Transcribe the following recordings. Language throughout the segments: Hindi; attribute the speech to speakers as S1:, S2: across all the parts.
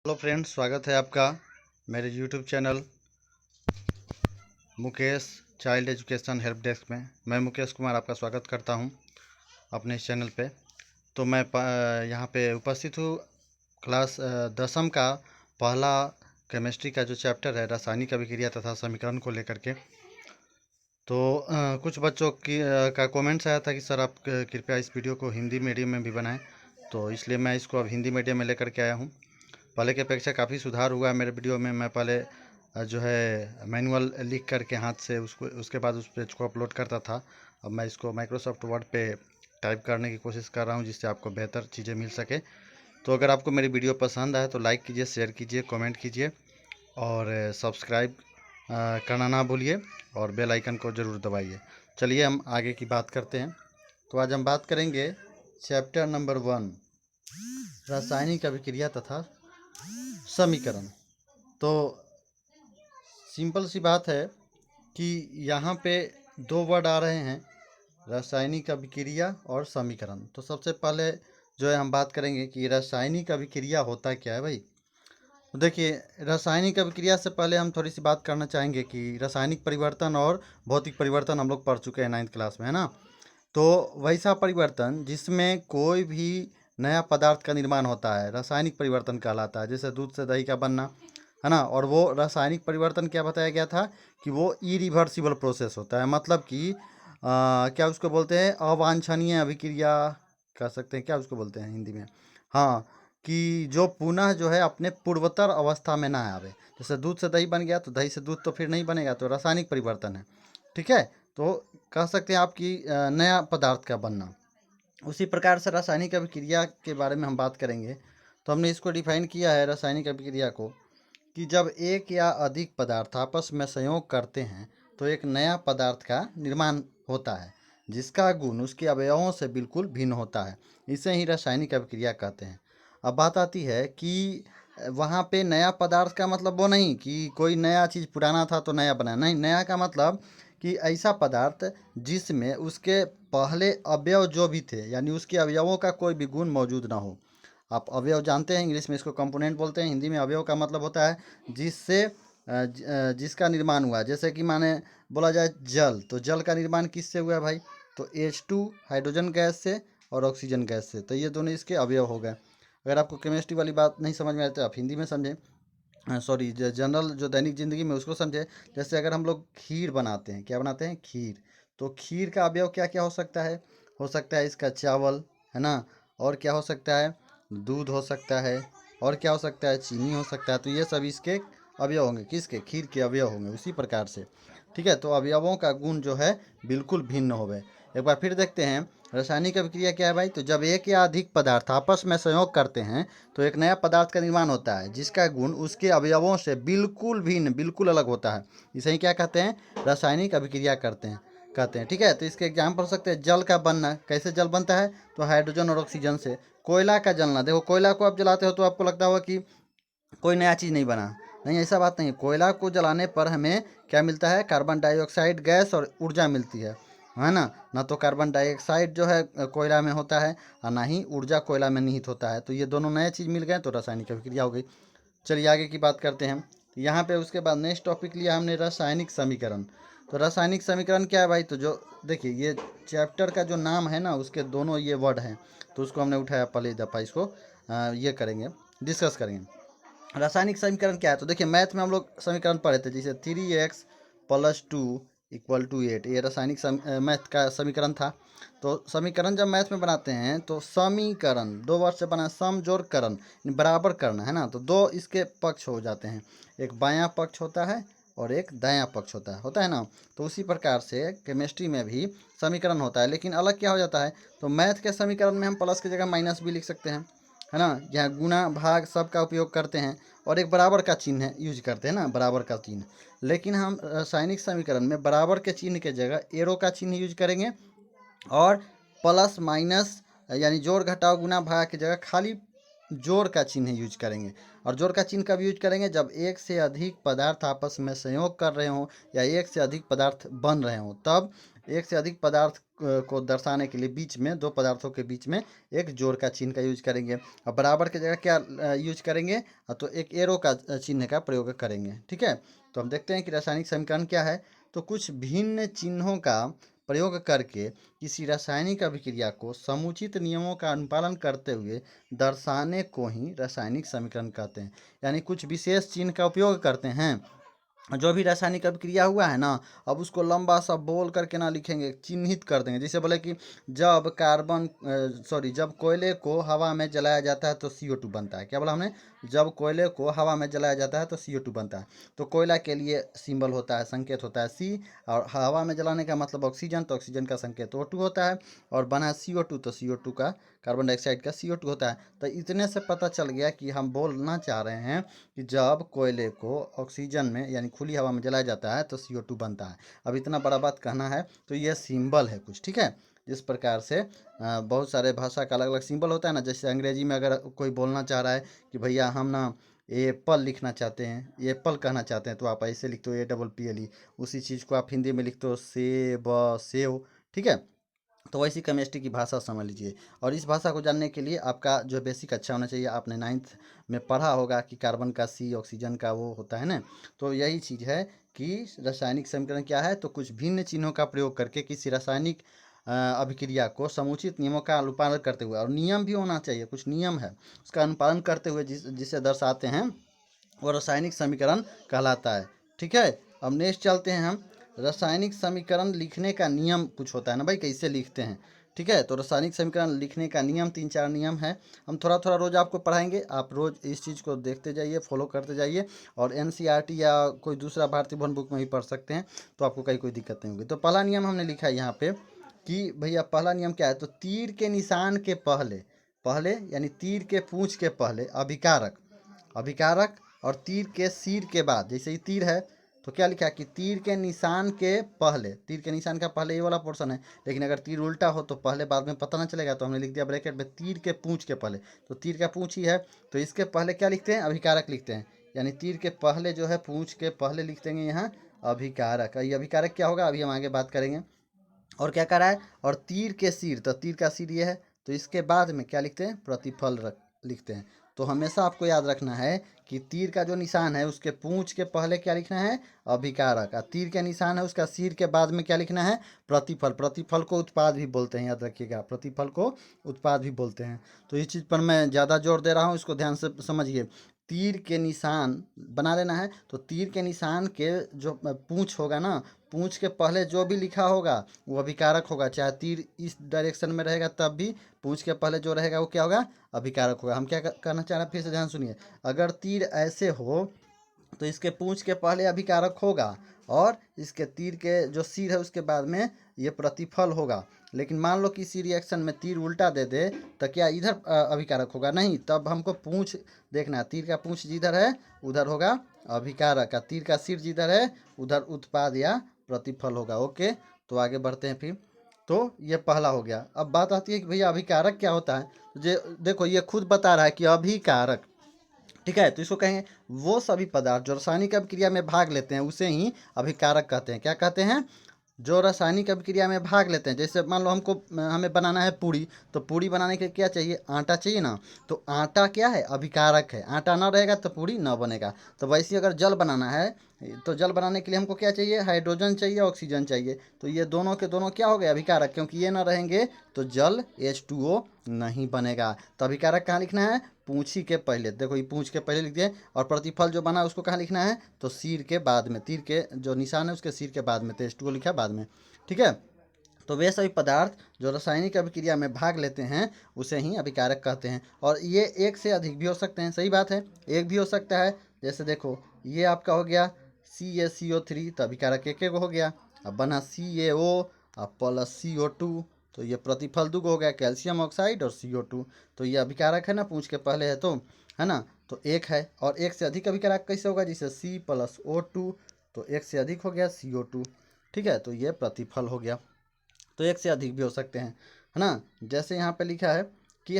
S1: हेलो फ्रेंड्स, स्वागत है आपका मेरे YouTube channel Mukesh child education help desk में। मैं मुकेश कुमार आपका स्वागत करता हूं अपने इस चैनल पे। तो मैं यहाँ पे उपस्थित हूँ क्लास 10वीं का पहला केमिस्ट्री का जो चैप्टर है रासायनिक अभिक्रिया तथा समीकरण को लेकर के। तो कुछ बच्चों की का कमेंट्स आया था कि सर आप कृपया इस वीडियो को हिंदी मीडियम में भी बनाएं, तो इसलिए मैं इसको अब हिंदी मीडियम में लेकर के आया हूँ। पहले की अपेक्षा काफ़ी सुधार हुआ है मेरे वीडियो में। मैं पहले जो है मैनुअल लिख करके हाथ से उसके बाद उस पेज को अपलोड करता था। अब मैं इसको माइक्रोसॉफ्ट वर्ड पे टाइप करने की कोशिश कर रहा हूँ जिससे आपको बेहतर चीज़ें मिल सके। तो अगर आपको मेरी वीडियो पसंद आए तो लाइक कीजिए, शेयर कीजिए, कमेंट कीजिए और सब्सक्राइब करना ना भूलिए और बेल आइकन को ज़रूर दबाइए। चलिए हम आगे की बात करते हैं। तो आज हम बात करेंगे चैप्टर नंबर 1 रासायनिक अभिक्रिया तथा समीकरण। तो सिंपल सी बात है कि यहाँ पे दो वर्ड आ रहे हैं, रासायनिक अभिक्रिया और समीकरण। तो सबसे पहले जो है हम बात करेंगे कि रासायनिक अभिक्रिया होता क्या है भाई। तो देखिए, रासायनिक अभिक्रिया से पहले हम थोड़ी सी बात करना चाहेंगे कि रासायनिक परिवर्तन और भौतिक परिवर्तन हम लोग पढ़ चुके हैं 9th क्लास में, है ना। तो वैसा परिवर्तन जिसमें कोई भी नया पदार्थ का निर्माण होता है रासायनिक परिवर्तन कहलाता है। जैसे दूध से दही का बनना, है ना। और वो रासायनिक परिवर्तन क्या बताया गया था कि वो इरिवर्सिबल प्रोसेस होता है। मतलब कि क्या उसको बोलते हैं, अवांछनीय अभिक्रिया कह सकते हैं, क्या उसको बोलते हैं हिंदी में, हाँ, कि जो पुनः जो है अपने पूर्वोत्तर अवस्था में ना आवे। जैसे दूध से दही बन गया तो दही से दूध तो फिर नहीं बनेगा, तो रासायनिक परिवर्तन है, ठीक है। तो कह सकते हैं आपकी नया पदार्थ का बनना। उसी प्रकार से रासायनिक अभिक्रिया के बारे में हम बात करेंगे। तो हमने इसको डिफाइन किया है रासायनिक अभिक्रिया को कि जब एक या अधिक पदार्थ आपस में संयोग करते हैं तो एक नया पदार्थ का निर्माण होता है जिसका गुण उसके अवयवों से बिल्कुल भिन्न होता है। इसे ही रासायनिक अभिक्रिया कहते हैं। अब बात आती है कि वहाँ पे नया पदार्थ का मतलब वो नहीं कि कोई नया चीज़ पुराना था तो नया बना, नहीं। नया का मतलब कि ऐसा पदार्थ जिसमें उसके पहले अवयव जो भी थे, यानी उसके अवयवों का कोई भी गुण मौजूद ना हो। आप अवयव जानते हैं, इंग्लिश में इसको कंपोनेंट बोलते हैं, हिंदी में अवयव का मतलब होता है जिससे जिसका निर्माण हुआ। जैसे कि माने बोला जाए जल, तो जल का निर्माण किससे हुआ भाई, तो H2 हाइड्रोजन गैस से और ऑक्सीजन गैस से। तो ये दोनों इसके अवयव हो गए। अगर आपको केमिस्ट्री वाली बात नहीं समझ में आती तो आप हिंदी में समझें, सॉरी जनरल जो दैनिक ज़िंदगी में उसको समझे। जैसे अगर हम लोग खीर बनाते हैं, क्या बनाते हैं, खीर, तो खीर का अवयव क्या क्या हो सकता है इसका चावल, है ना। और क्या हो सकता है, दूध हो सकता है। और क्या हो सकता है, चीनी हो सकता है। तो ये सब इसके अवयव होंगे, किसके, खीर के अवयव होंगे। उसी प्रकार से, ठीक है। तो अवयवों का गुण जो है बिल्कुल भिन्न होवे। एक बार फिर देखते हैं रासायनिक अभिक्रिया क्या है भाई। तो जब एक या अधिक पदार्थ आपस में संयोग करते हैं तो एक नया पदार्थ का निर्माण होता है जिसका गुण उसके अवयवों से बिल्कुल भिन्न, बिल्कुल अलग होता है। इसे ही क्या कहते हैं, रासायनिक अभिक्रिया कहते हैं, ठीक है। तो इसके एग्जाम्पल हो सकते हैं जल का बनना। कैसे जल बनता है, तो हाइड्रोजन और ऑक्सीजन से। कोयला का जलना, देखो कोयला को आप जलाते हो तो आपको लगता होगा कि कोई नया चीज़ नहीं बना, नहीं, ऐसा बात नहीं है। कोयला को जलाने पर हमें क्या मिलता है, कार्बन डाइऑक्साइड गैस और ऊर्जा मिलती है ना। ना तो कार्बन डाइऑक्साइड जो है कोयला में होता है और ना ही ऊर्जा कोयला में निहित होता है। तो ये दोनों नए चीज़ मिल गए तो रासायनिक अभिक्रिया हो गई। चलिए आगे की बात करते हैं। यहाँ पे उसके बाद नेक्स्ट टॉपिक लिया हमने रासायनिक समीकरण। तो रासायनिक समीकरण क्या है भाई, तो जो देखिए ये चैप्टर का जो नाम है ना उसके दोनों ये वर्ड हैं, तो उसको हमने उठाया पहले दफ़ा, इसको ये करेंगे, डिस्कस करेंगे। रासायनिक समीकरण क्या है, तो देखिए मैथ में हम लोग समीकरण पढ़े थे, जैसे 3x + 2 = 8, ये रासायनिक मैथ का समीकरण था। तो समीकरण जब मैथ में बनाते हैं तो समीकरण दो वर्ड से बना, सम जोड़ करण, बराबर करना, है ना। तो दो इसके पक्ष हो जाते हैं, एक बायां पक्ष होता है और एक दायां पक्ष होता है ना। तो उसी प्रकार से केमिस्ट्री में भी समीकरण होता है, लेकिन अलग क्या हो जाता है, तो मैथ के समीकरण में हम प्लस की जगह माइनस भी लिख सकते हैं, है ना। यहाँ गुना भाग सब का उपयोग करते हैं और एक बराबर का चिन्ह यूज करते हैं ना, बराबर का चिन्ह। लेकिन हम रासायनिक समीकरण में बराबर के चिन्ह के जगह एरो का चिन्ह यूज करेंगे और प्लस माइनस यानी जोड़ घटाव गुना भाग की जगह खाली जोड़ का चिन्ह यूज करेंगे। और जोड़ का चिन्ह कब यूज करेंगे? जब एक से अधिक पदार्थ आपस में संयोग कर रहे हों या एक से अधिक पदार्थ बन रहे हों, तब एक से अधिक पदार्थ को दर्शाने के लिए बीच में दो पदार्थों के बीच में एक जोड़ का चिन्ह का यूज करेंगे। और बराबर की जगह क्या यूज करेंगे? तो एक एरो का चिन्ह का प्रयोग करेंगे। ठीक है, तो हम देखते हैं कि रासायनिक समीकरण क्या है। तो कुछ भिन्न चिन्हों का प्रयोग करके किसी रासायनिक अभिक्रिया को समुचित नियमों का अनुपालन करते हुए दर्शाने को ही रासायनिक समीकरण कहते हैं। यानी कुछ विशेष चिन्ह का उपयोग करते हैं। जो भी रासायनिक अभिक्रिया हुआ है ना, अब उसको लंबा सा बोल करके ना लिखेंगे, चिन्हित कर देंगे। जैसे बोले कि जब कोयले को हवा में जलाया जाता है तो CO2 बनता है। क्या बोला हमने? जब कोयले को हवा में जलाया जाता है तो CO2 बनता है। तो कोयला के लिए सिंबल होता है, संकेत होता है C, और हवा में जलाने का मतलब ऑक्सीजन, तो ऑक्सीजन का संकेत O2 होता है, और बना CO2 तो CO2 का, कार्बन डाइऑक्साइड का CO2 होता है। तो इतने से पता चल गया कि हम बोलना चाह रहे हैं कि जब कोयले को ऑक्सीजन में यानी खुली हवा में जलाया जाता है तो CO2 बनता है। अब इतना बड़ा बात कहना है तो यह सिंबल है कुछ। ठीक है, इस प्रकार से बहुत सारे भाषा का अलग अलग सिंबल होता है ना। जैसे अंग्रेजी में अगर कोई बोलना चाह रहा है कि भैया हम ना एप्पल लिखना चाहते हैं, एप्पल कहना चाहते हैं, तो आप ऐसे लिखते हो APPLE। उसी चीज़ को आप हिंदी में लिखते हो सेव। ठीक है, तो वैसी केमिस्ट्री की भाषा समझ लीजिए। और इस भाषा को जानने के लिए आपका जो बेसिक अच्छा होना चाहिए। आपने 9th में पढ़ा होगा कि कार्बन का C, ऑक्सीजन का वो होता है ना। तो यही चीज़ है कि रासायनिक समीकरण क्या है? तो कुछ भिन्न चिन्हों का प्रयोग करके किसी रासायनिक अभिक्रिया को समुचित नियमों का अनुपालन करते हुए, और नियम भी होना चाहिए, कुछ नियम है, उसका अनुपालन करते हुए जिसे दर्शाते हैं वो रासायनिक समीकरण कहलाता है। ठीक है, अब नेक्स्ट चलते हैं हम। रासायनिक समीकरण लिखने का नियम कुछ होता है ना भाई, कैसे लिखते हैं। ठीक है, तो रासायनिक समीकरण लिखने का नियम 3-4 नियम है। हम थोड़ा थोड़ा रोज़ आपको पढ़ाएंगे, आप रोज़ इस चीज़ को देखते जाइए, फॉलो करते जाइए। और NCERT या कोई दूसरा भारतीय भवन बुक में भी पढ़ सकते हैं, तो आपको कहीं कोई दिक्कत नहीं होगी। तो पहला नियम हमने लिखा है यहाँ पे कि भैया पहला नियम क्या है? तो तीर के निशान के पहले पहले यानी तीर के पूंछ के पहले अभिकारक और तीर के सिर के बाद, जैसे ये तीर है तो क्या लिखा है कि तीर के निशान के पहले, तीर के निशान का पहले ये वाला पोर्शन है। लेकिन अगर तीर उल्टा हो तो पहले बाद में पता ना चलेगा, तो हमने लिख दिया ब्रैकेट में तीर के पूंछ के पहले। तो तीर का पूंछ ही है, तो इसके पहले क्या लिखते हैं? अभिकारक लिखते हैं। यानी तीर के पहले जो है, पूंछ के पहले लिख देंगे यहाँ अभिकारक। ये अभिकारक क्या होगा अभी हम आगे बात करेंगे। और क्या कर रहा है? और तीर के सिर, तो तीर का सिर ये है, तो इसके बाद में क्या लिखते हैं? प्रतिफल लिखते हैं। तो हमेशा आपको याद रखना है कि तीर का जो निशान है उसके पूंछ के पहले क्या लिखना है? अभिकारक। और तीर के निशान है उसका सिर के बाद में क्या लिखना है? प्रतिफल। प्रतिफल को उत्पाद भी बोलते हैं, याद रखिएगा, प्रतिफल को उत्पाद भी बोलते हैं। तो इस चीज़ पर मैं ज़्यादा जोर दे रहा हूँ, इसको ध्यान से समझिए। तीर के निशान बना लेना है, तो तीर के निशान के जो पूंछ होगा ना, पूंछ के पहले जो भी लिखा होगा वो अभिकारक होगा। चाहे तीर इस डायरेक्शन में रहेगा तब भी पूंछ के पहले जो रहेगा वो क्या होगा? अभिकारक होगा। हम क्या करना चाह रहे हैं, फिर से ध्यान सुनिए। अगर तीर ऐसे हो तो इसके पूंछ के पहले अभिकारक होगा, और इसके तीर के जो सिर है उसके बाद में ये प्रतिफल होगा। लेकिन मान लो कि इसी रिएक्शन में तीर उल्टा दे दे तो क्या इधर अभिकारक होगा? नहीं, तब हमको पूंछ देखना है। तीर का पूंछ जिधर है उधर होगा अभिकारक, का तीर का सिर जिधर है उधर उत्पाद या प्रतिफल होगा। ओके, तो आगे बढ़ते हैं फिर। तो ये पहला हो गया। अब बात आती है कि भैया अभिकारक क्या होता है। देखो ये खुद बता रहा है कि अभिकारक। ठीक है, तो इसको कहेंगे वो सभी पदार्थ जो रासायनिक अभिक्रिया में भाग लेते हैं उसे ही अभिकारक कहते हैं। क्या कहते हैं? जो रासायनिक अभिक्रिया में भाग लेते हैं। जैसे मान लो हमें बनाना है पूड़ी, तो पूड़ी बनाने के लिए क्या चाहिए? आटा चाहिए ना। तो आटा क्या है? अभिकारक है। आटा ना रहेगा तो पूड़ी ना बनेगा। तो वैसे ही अगर जल बनाना है तो जल बनाने के लिए हमको क्या चाहिए? हाइड्रोजन चाहिए, ऑक्सीजन चाहिए। तो ये दोनों के दोनों क्या हो गए? अभिकारक, क्योंकि ये ना रहेंगे तो जल H2O नहीं बनेगा। तो अभिकारक कहाँ लिखना है? पूंछी के पहले। देखो ये पूंछ के पहले लिख दिए। और प्रतिफल जो बना उसको कहाँ लिखना है? तो सिर के बाद में, तीर के जो निशान है उसके सिर के बाद में, तो H2O लिखा बाद में। ठीक है, तो वे सभी पदार्थ जो रासायनिक अभिक्रिया में भाग लेते हैं उसे ही अभिकारक कहते हैं। और ये एक से अधिक भी हो सकते हैं, सही बात है, एक भी हो सकता है। जैसे देखो ये आपका हो गया CaCO3, तो अभिकारक एक हो गया। अब बना CaO प्लस CO2, तो ये प्रतिफल दुगो हो गया, कैल्शियम ऑक्साइड और CO2। तो ये अभिकारक है ना, पूंछ के पहले है तो, है ना, तो एक है। और एक से अधिक अभिकारक कैसे होगा? जैसे C + O2, तो एक से अधिक हो गया CO2। ठीक है, तो ये प्रतिफल हो गया। तो एक से अधिक भी हो सकते हैं, है ना। जैसे यहाँ पे लिखा है कि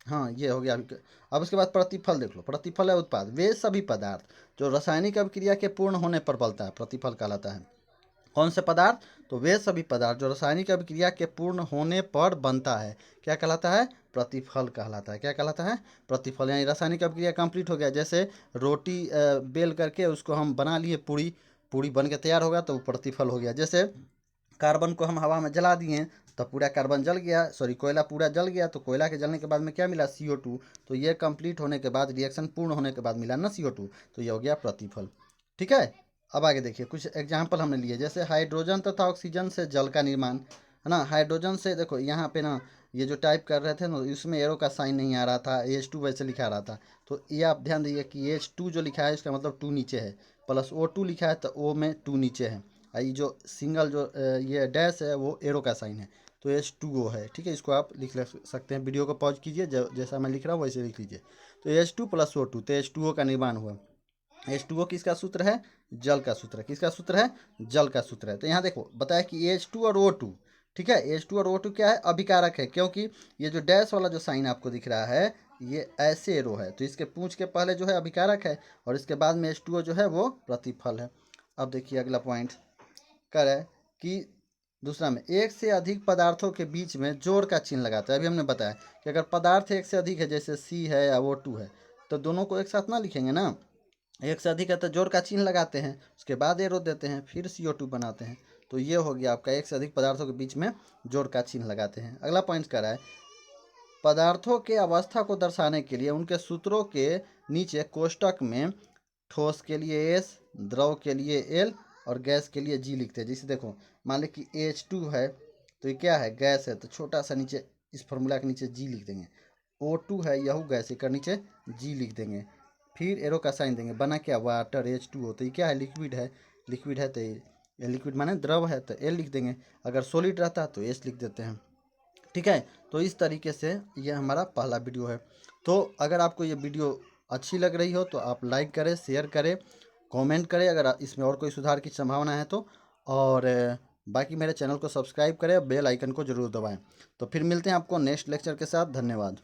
S1: हाँ ये हो गया अभी। अब उसके बाद प्रतिफल देख लो, प्रतिफल है उत्पाद, वे सभी पदार्थ जो रासायनिक अभिक्रिया के पूर्ण होने पर बनता है, प्रतिफल कहलाता है। कौन से पदार्थ? तो वे सभी पदार्थ जो रासायनिक अभिक्रिया के पूर्ण होने पर बनता है, क्या कहलाता है? प्रतिफल कहलाता है। क्या कहलाता है? प्रतिफल। यानी रासायनिक अभिक्रिया कंप्लीट हो गया, जैसे रोटी बेल करके उसको हम बना लिए, पूरी पूरी बन के तैयार होगा तो वो प्रतिफल हो गया। जैसे कार्बन को हम हवा में जला दिए तो पूरा कार्बन जल गया, सॉरी कोयला पूरा जल गया, तो कोयला के जलने के बाद में क्या मिला? CO2। तो ये कंप्लीट होने के बाद, रिएक्शन पूर्ण होने के बाद मिला ना CO2, तो ये हो गया प्रतिफल। ठीक है। अब आगे देखिए, कुछ एग्जाम्पल हमने लिए, जैसे हाइड्रोजन तथा ऑक्सीजन से जल का निर्माण, है ना। हाइड्रोजन से देखो यहाँ पे ना, ये जो टाइप कर रहे थे ना, इसमें एरो का साइन नहीं आ रहा था, H2 वैसे लिखा रहा था। तो ये आप ध्यान दीजिए कि H2 जो लिखा है इसका मतलब 2 नीचे है, प्लस O2 लिखा है तो O में 2 नीचे है। ये जो सिंगल जो ये डैश है वो एरो का साइन है, तो H2O है। ठीक है, इसको आप लिख सकते हैं। वीडियो को पॉज कीजिए, जैसा मैं लिख रहा हूँ वैसे लिख लीजिए। तो H2 + O2, तो H2O का निर्माण हुआ। H2O किसका सूत्र है? जल का सूत्र है। किसका सूत्र है? जल का सूत्र है। तो यहाँ देखो बताया कि H2 और O2, ठीक है, H2 और O2 क्या है? अभिकारक है, क्योंकि ये जो डैश वाला जो साइन आपको दिख रहा है ये ऐसे एरो है, तो इसके पूंछ के पहले जो है अभिकारक है और इसके बाद में H2O जो है वो प्रतिफल है। अब देखिए अगला पॉइंट कर है कि दूसरा में एक से अधिक पदार्थों के बीच में जोड़ का चिन्ह लगाता है। अभी हमने बताया कि अगर पदार्थ एक से अधिक है, जैसे C है या O2 है, तो दोनों को एक साथ ना लिखेंगे ना, एक से अधिक है तो जोड़ का चिन्ह लगाते हैं, उसके बाद एरो देते हैं, फिर CO2 बनाते हैं। तो ये हो गया आपका एक से अधिक पदार्थों के बीच में जोड़ का चिन्ह लगाते हैं। अगला पॉइंट क्या रहा है? पदार्थों के अवस्था को दर्शाने के लिए उनके सूत्रों के नीचे कोष्टक में ठोस के लिए S, द्रव के लिए L और गैस के लिए G लिखते हैं। जैसे देखो मान लें कि H2 है तो ये क्या है? गैस है, तो छोटा सा नीचे इस फार्मूला के नीचे G लिख देंगे। O2 है, यह गैस, एक नीचे G लिख देंगे, फिर एरो का साइन देंगे। बना क्या? Water, H2O। तो ये क्या है? लिक्विड है, लिक्विड है तो ये लिक्विड माने द्रव है तो L लिख देंगे। अगर सॉलिड रहता है तो S लिख देते हैं। ठीक है, तो इस तरीके से ये हमारा पहला वीडियो है। तो अगर आपको ये वीडियो अच्छी लग रही हो तो आप लाइक करें, शेयर करें, कमेंट करें अगर इसमें और कोई सुधार की संभावना है तो, और बाकी मेरे चैनल को सब्सक्राइब करें, बेल आइकन को ज़रूर दबाएं। तो फिर मिलते हैं आपको नेक्स्ट लेक्चर के साथ। धन्यवाद।